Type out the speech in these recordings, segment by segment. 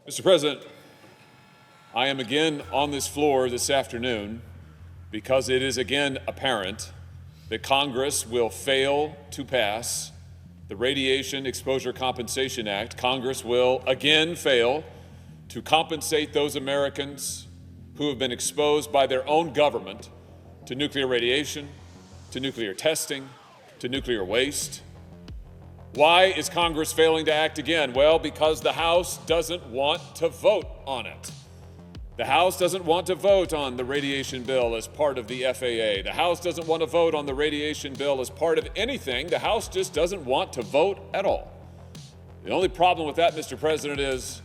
Mr. President, I am again on this floor this afternoon because it is again apparent that Congress will fail to pass the Radiation Exposure Compensation Act. Congress will again fail to compensate those Americans who have been exposed by their own government to nuclear radiation, to nuclear testing, to nuclear waste. Why is Congress failing to act again? Well, because the House doesn't want to vote on it. The House doesn't want to vote on the radiation bill as part of the FAA. The House doesn't want to vote on the radiation bill as part of anything. The House just doesn't want to vote at all. The only problem with that, Mr. President, is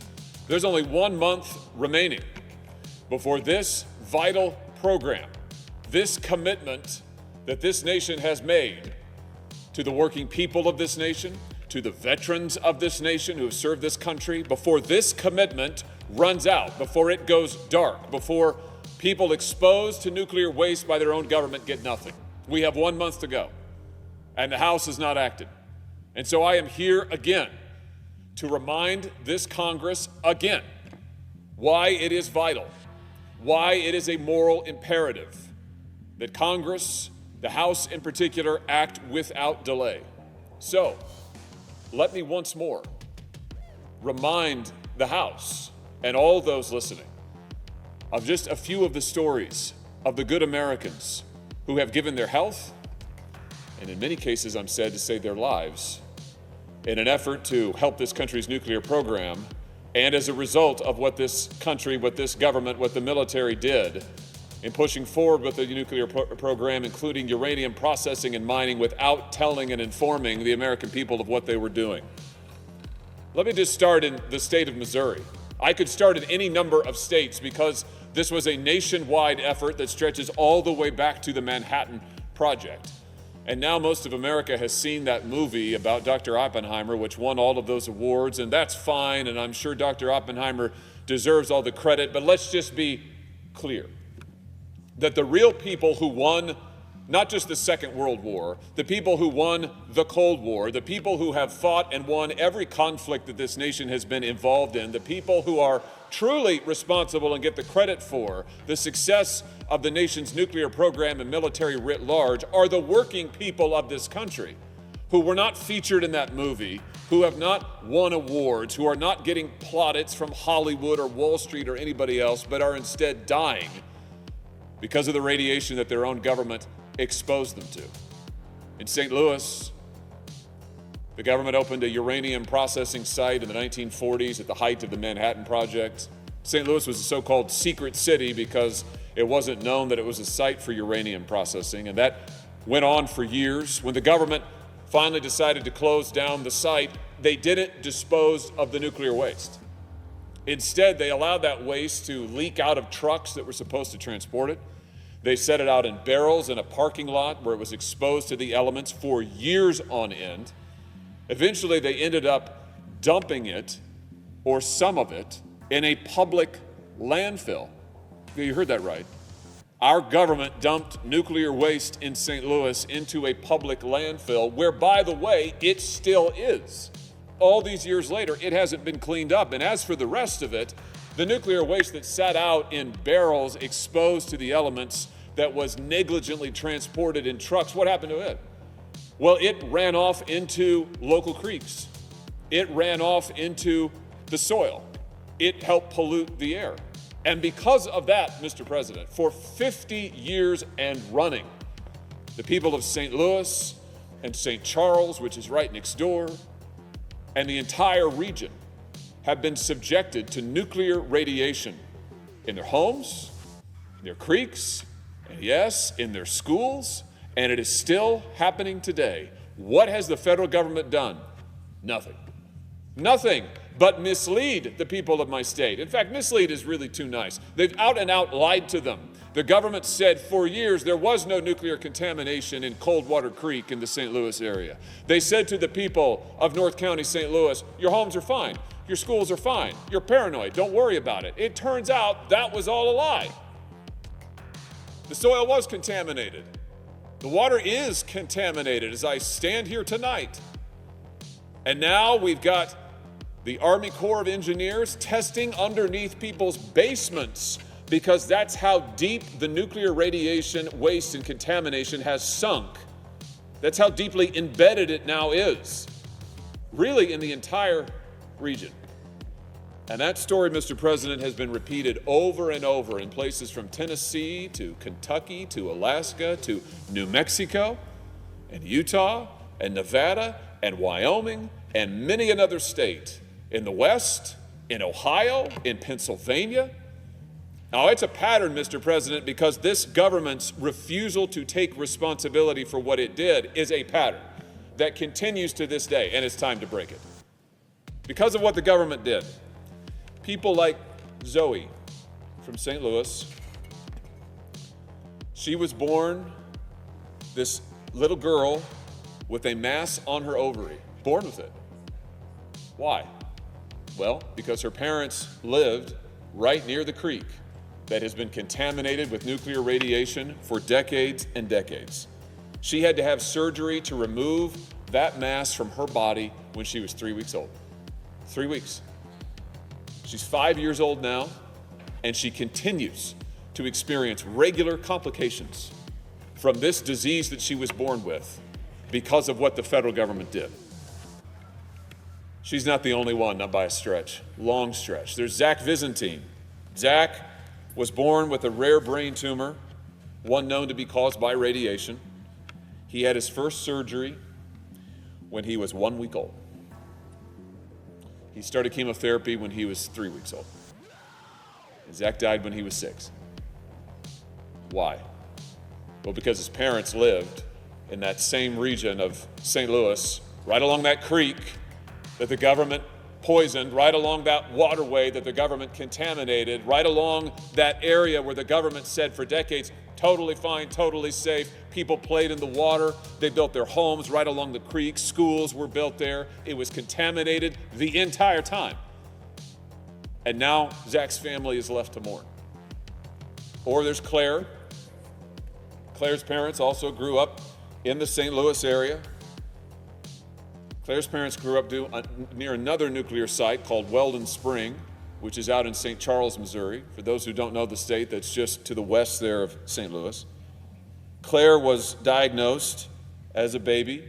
there's only 1 month remaining before this vital program, this commitment that this nation has made to the working people of this nation, to the veterans of this nation who have served this country, before this commitment runs out, before it goes dark, before people exposed to nuclear waste by their own government get nothing. We have 1 month to go, and the House has not acted. And so I am here again to remind this Congress again why it is vital, why it is a moral imperative that Congress, the House in particular, act without delay. So, let me once more remind the House and all those listening of just a few of the stories of the good Americans who have given their health, and in many cases, I'm sad to say, their lives, in an effort to help this country's nuclear program, and as a result of what this country, what this government, what the military did in pushing forward with the nuclear program, including uranium processing and mining, without telling and informing the American people of what they were doing. Let me just start in the state of Missouri. I could start in any number of states because this was a nationwide effort that stretches all the way back to the Manhattan Project. And now most of America has seen that movie about Dr. Oppenheimer, which won all of those awards, and that's fine, and I'm sure Dr. Oppenheimer deserves all the credit, but let's just be clear that the real people who won not just the Second World War, the people who won the Cold War, the people who have fought and won every conflict that this nation has been involved in, the people who are truly responsible and get the credit for the success of the nation's nuclear program and military writ large are the working people of this country who were not featured in that movie, who have not won awards, who are not getting plaudits from Hollywood or Wall Street or anybody else, but are instead dying because of the radiation that their own government exposed them to. In St. Louis, the government opened a uranium processing site in the 1940s at the height of the Manhattan Project. St. Louis was a so-called secret city because it wasn't known that it was a site for uranium processing, and that went on for years. When the government finally decided to close down the site, they didn't dispose of the nuclear waste. Instead, they allowed that waste to leak out of trucks that were supposed to transport it. They set it out in barrels in a parking lot where it was exposed to the elements for years on end. Eventually, they ended up dumping it, or some of it, in a public landfill. You heard that right. Our government dumped nuclear waste in St. Louis into a public landfill, where, by the way, it still is. All these years later, it hasn't been cleaned up. And as for the rest of it, the nuclear waste that sat out in barrels exposed to the elements that was negligently transported in trucks, what happened to it? Well, it ran off into local creeks. It ran off into the soil. It helped pollute the air. And because of that, Mr. President, for 50 years and running, the people of St. Louis and St. Charles, which is right next door, and the entire region have been subjected to nuclear radiation in their homes, in their creeks, and yes, in their schools, and it is still happening today. What has the federal government done? Nothing. Nothing but mislead the people of my state. In fact, mislead is really too nice. They've out and out lied to them. The government said for years there was no nuclear contamination in Coldwater Creek in the St. Louis area. They said to the people of North County, St. Louis, your homes are fine. Your schools are fine. You're paranoid. Don't worry about it. It turns out that was all a lie. The soil was contaminated. The water is contaminated as I stand here tonight. And now we've got the Army Corps of Engineers testing underneath people's basements, because that's how deep the nuclear radiation waste and contamination has sunk. That's how deeply embedded it now is, really in the entire region. And that story, Mr. President, has been repeated over and over in places from Tennessee to Kentucky to Alaska to New Mexico and Utah and Nevada and Wyoming and many another state in the West, in Ohio, in Pennsylvania. Now, it's a pattern, Mr. President, because this government's refusal to take responsibility for what it did is a pattern that continues to this day, and it's time to break it. Because of what the government did, people like Zoe from St. Louis, she was born this little girl with a mass on her ovary, born with it. Why? Well, because her parents lived right near the creek that has been contaminated with nuclear radiation for decades and decades. She had to have surgery to remove that mass from her body when she was 3 weeks old. 3 weeks. She's 5 years old now, and she continues to experience regular complications from this disease that she was born with because of what the federal government did. She's not the only one, not by a stretch, long stretch. There's Zach Vizentine. Zach was born with a rare brain tumor, one known to be caused by radiation. He had his first surgery when he was 1 week old. He started chemotherapy when he was 3 weeks old. And Zach died when he was 6. Why? Well, because his parents lived in that same region of St. Louis, right along that creek that the government poisoned, right along that waterway that the government contaminated, right along that area where the government said for decades, totally fine, totally safe. People played in the water. They built their homes right along the creek. Schools were built there. It was contaminated the entire time. And now Zach's family is left to mourn. Or there's Claire. Claire's parents also grew up in the St. Louis area. Claire's parents grew up near another nuclear site called Weldon Spring, which is out in St. Charles, Missouri. For those who don't know the state, that's just to the west there of St. Louis. Claire was diagnosed as a baby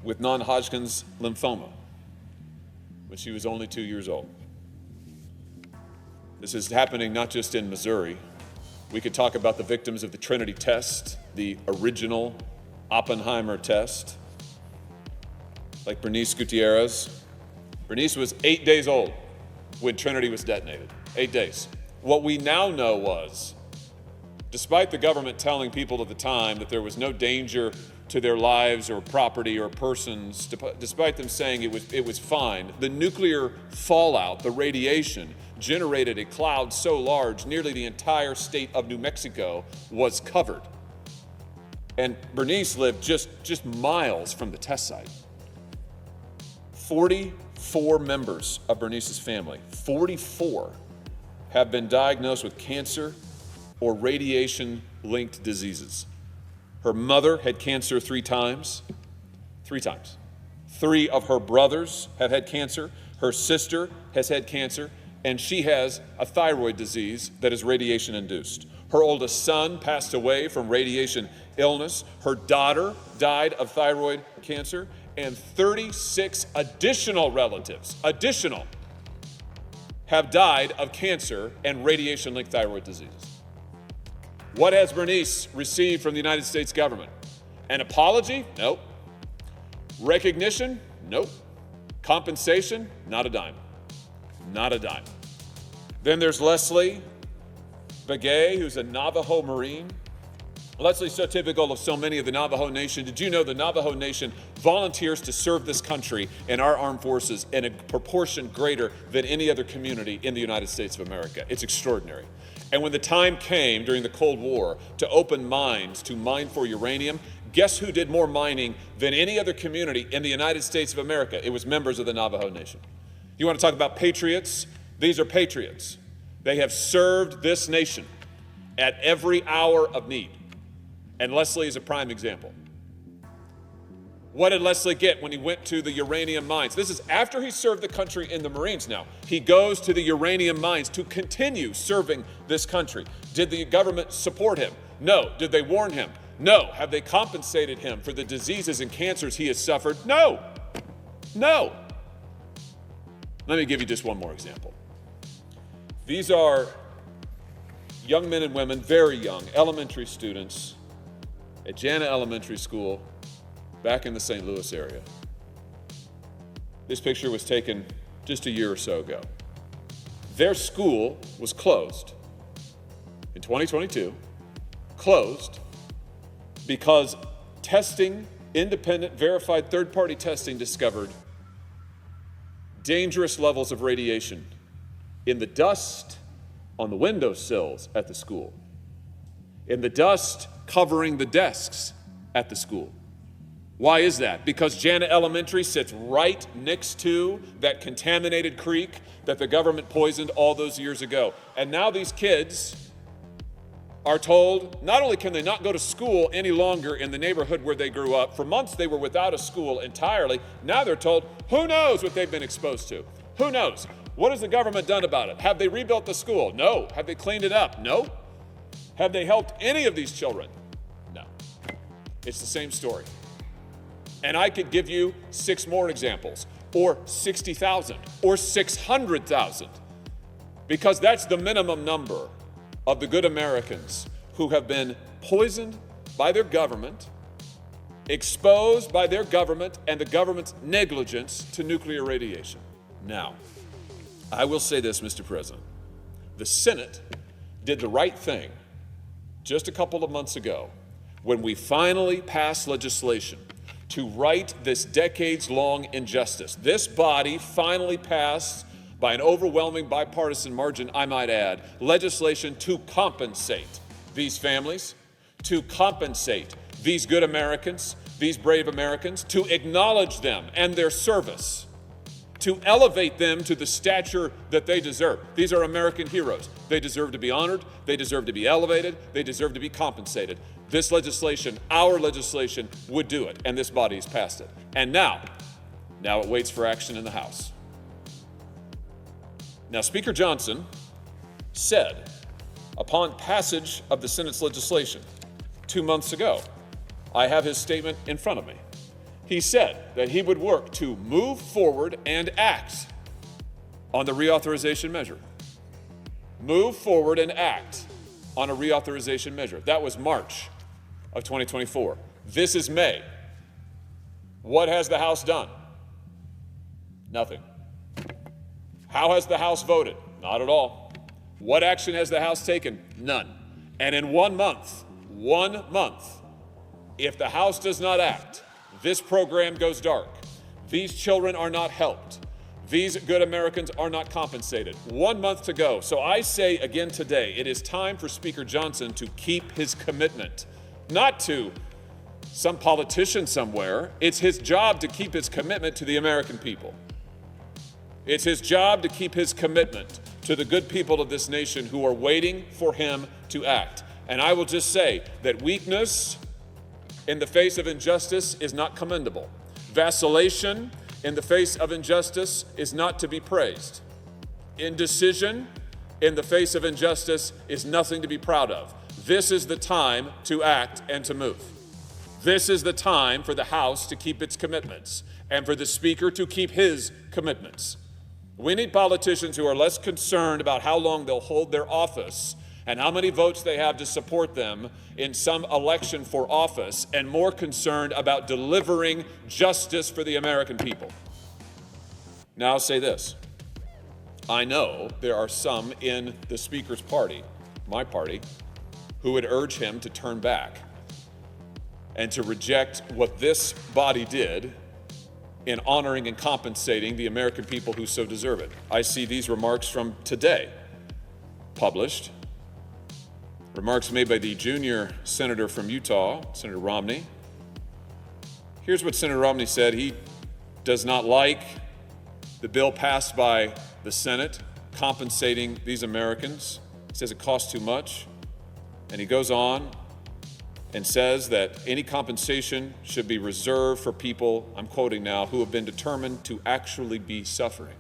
with non-Hodgkin's lymphoma when she was only 2 years old. This is happening not just in Missouri. We could talk about the victims of the Trinity test, the original Oppenheimer test, like Bernice Gutierrez. Bernice was 8 days old when Trinity was detonated. 8 days. What we now know was, despite the government telling people at the time that there was no danger to their lives or property or persons, despite them saying it was fine, the nuclear fallout, the radiation, generated a cloud so large nearly the entire state of New Mexico was covered. And Bernice lived just miles from the test site. 44 members of Bernice's family, 44, have been diagnosed with cancer or radiation-linked diseases. Her mother had cancer 3 times. 3 times. 3 of her brothers have had cancer. Her sister has had cancer, and she has a thyroid disease that is radiation-induced. Her oldest son passed away from radiation illness. Her daughter died of thyroid cancer, and 36 additional relatives, have died of cancer and radiation-linked thyroid diseases. What has Bernice received from the United States government? An apology? Nope. Recognition? Nope. Compensation? Not a dime. Not a dime. Then there's Leslie Begay, who's a Navajo Marine. Leslie's so typical of so many of the Navajo Nation. Did you know the Navajo Nation volunteers to serve this country and our armed forces in a proportion greater than any other community in the United States of America? It's extraordinary. And when the time came during the Cold War to open mines to mine for uranium, guess who did more mining than any other community in the United States of America? It was members of the Navajo Nation. You want to talk about patriots? These are patriots. They have served this nation at every hour of need. And Leslie is a prime example. What did Leslie get when he went to the uranium mines? This is after he served the country in the Marines now. He goes to the uranium mines to continue serving this country. Did the government support him? No. Did they warn him? No. Have they compensated him for the diseases and cancers he has suffered? No. No. Let me give you just one more example. These are young men and women, very young, elementary students at Jana Elementary School back in the St. Louis area. This picture was taken just a year or so ago. Their school was closed in 2022, closed because testing, independent, verified third-party testing discovered dangerous levels of radiation in the dust on the windowsills at the school, in the dust covering the desks at the school. Why is that? Because Jana Elementary sits right next to that contaminated creek that the government poisoned all those years ago. And now these kids are told not only can they not go to school any longer in the neighborhood where they grew up, for months they were without a school entirely. Now they're told, who knows what they've been exposed to? Who knows? What has the government done about it? Have they rebuilt the school? No. Have they cleaned it up? No. Have they helped any of these children? No. It's the same story. And I could give you 6 more examples, or 60,000, or 600,000, because that's the minimum number of the good Americans who have been poisoned by their government, exposed by their government and the government's negligence to nuclear radiation. Now, I will say this, Mr. President. The Senate did the right thing just a couple of months ago when we finally passed legislation to right this decades-long injustice. This body finally passed, by an overwhelming bipartisan margin, I might add, legislation to compensate these families, to compensate these good Americans, these brave Americans, to acknowledge them and their service, to elevate them to the stature that they deserve. These are American heroes. They deserve to be honored, they deserve to be elevated, they deserve to be compensated. This legislation, our legislation, would do it, and this body has passed it. And now it waits for action in the House. Now, Speaker Johnson said, upon passage of the Senate's legislation 2 months ago, I have his statement in front of me. He said that he would work to move forward and act on the reauthorization measure. Move forward and act on a reauthorization measure. That was March of 2024. This is May. What has the House done? Nothing. How has the House voted? Not at all. What action has the House taken? None. And in 1 month, if the House does not act, this program goes dark. These children are not helped. These good Americans are not compensated. 1 month to go. So I say again today, it is time for Speaker Johnson to keep his commitment, not to some politician somewhere. It's his job to keep his commitment to the American people. It's his job to keep his commitment to the good people of this nation who are waiting for him to act. And I will just say that weakness in the face of injustice is not commendable. Vacillation in the face of injustice is not to be praised. Indecision in the face of injustice is nothing to be proud of. This is the time to act and to move. This is the time for the House to keep its commitments and for the Speaker to keep his commitments. We need politicians who are less concerned about how long they'll hold their office and how many votes they have to support them in some election for office, and more concerned about delivering justice for the American people. Now I'll say this. I know there are some in the Speaker's party, my party, who would urge him to turn back and to reject what this body did in honoring and compensating the American people who so deserve it. I see these remarks from today, published. Remarks made by the junior senator from Utah, Senator Romney. Here's what Senator Romney said. He does not like the bill passed by the Senate compensating these Americans. He says it costs too much. And he goes on and says that any compensation should be reserved for people, I'm quoting now, who have been determined to actually be suffering.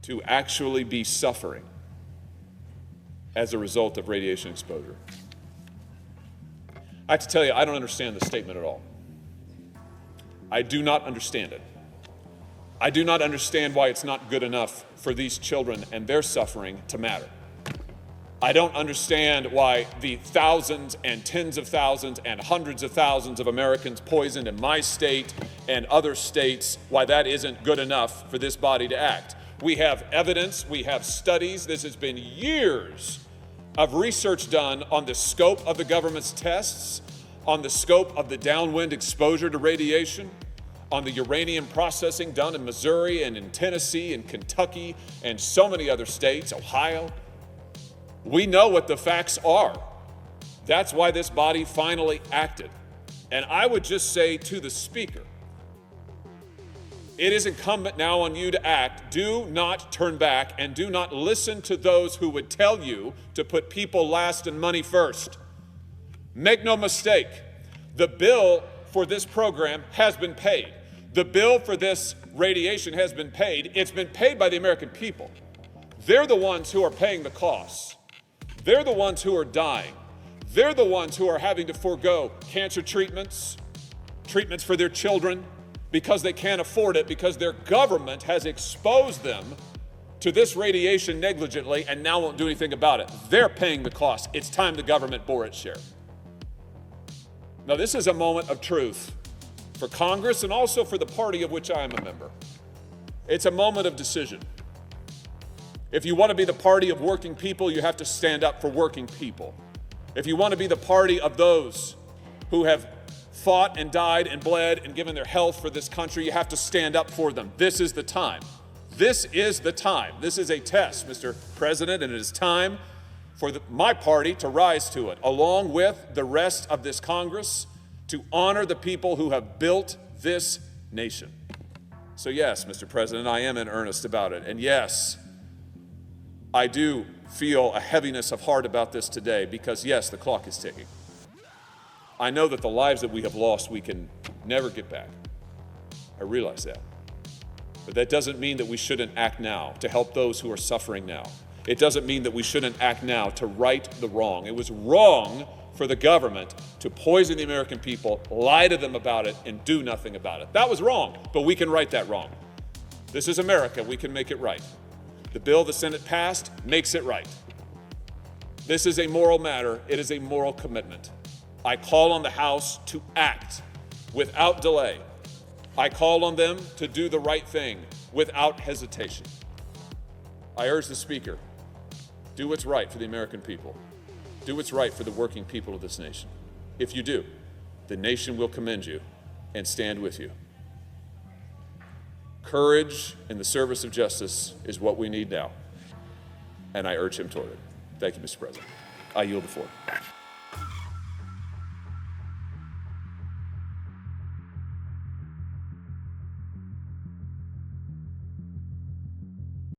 To actually be suffering as a result of radiation exposure. I have to tell you, I don't understand the statement at all. I do not understand it. I do not understand why it's not good enough for these children and their suffering to matter. I don't understand why the thousands and tens of thousands and hundreds of thousands of Americans poisoned in my state and other states, why that isn't good enough for this body to act. We have evidence, we have studies. This has been years of research done on the scope of the government's tests, on the scope of the downwind exposure to radiation, on the uranium processing done in Missouri and in Tennessee and Kentucky and so many other states, Ohio. We know what the facts are. That's why this body finally acted. And I would just say to the Speaker, it is incumbent now on you to act. Do not turn back and do not listen to those who would tell you to put people last and money first. Make no mistake, the bill for this program has been paid. The bill for this radiation has been paid. It's been paid by the American people. They're the ones who are paying the costs. They're the ones who are dying. They're the ones who are having to forego cancer treatments, treatments for their children, because they can't afford it, because their government has exposed them to this radiation negligently and now won't do anything about it. They're paying the cost. It's time the government bore its share. Now, this is a moment of truth for Congress and also for the party of which I am a member. It's a moment of decision. If you want to be the party of working people, you have to stand up for working people. If you want to be the party of those who have fought and died and bled and given their health for this country, you have to stand up for them. This is the time. This is the time. This is a test, Mr. President, and it is time for my party to rise to it, along with the rest of this Congress, to honor the people who have built this nation. So yes, Mr. President, I am in earnest about it. And yes, I do feel a heaviness of heart about this today because yes, the clock is ticking. I know that the lives that we have lost, we can never get back. I realize that. But that doesn't mean that we shouldn't act now to help those who are suffering now. It doesn't mean that we shouldn't act now to right the wrong. It was wrong for the government to poison the American people, lie to them about it, and do nothing about it. That was wrong, but we can right that wrong. This is America. We can make it right. The bill the Senate passed makes it right. This is a moral matter. It is a moral commitment. I call on the House to act without delay. I call on them to do the right thing without hesitation. I urge the Speaker, do what's right for the American people. Do what's right for the working people of this nation. If you do, the nation will commend you and stand with you. Courage in the service of justice is what we need now, and I urge him toward it. Thank you, Mr. President. I yield the floor.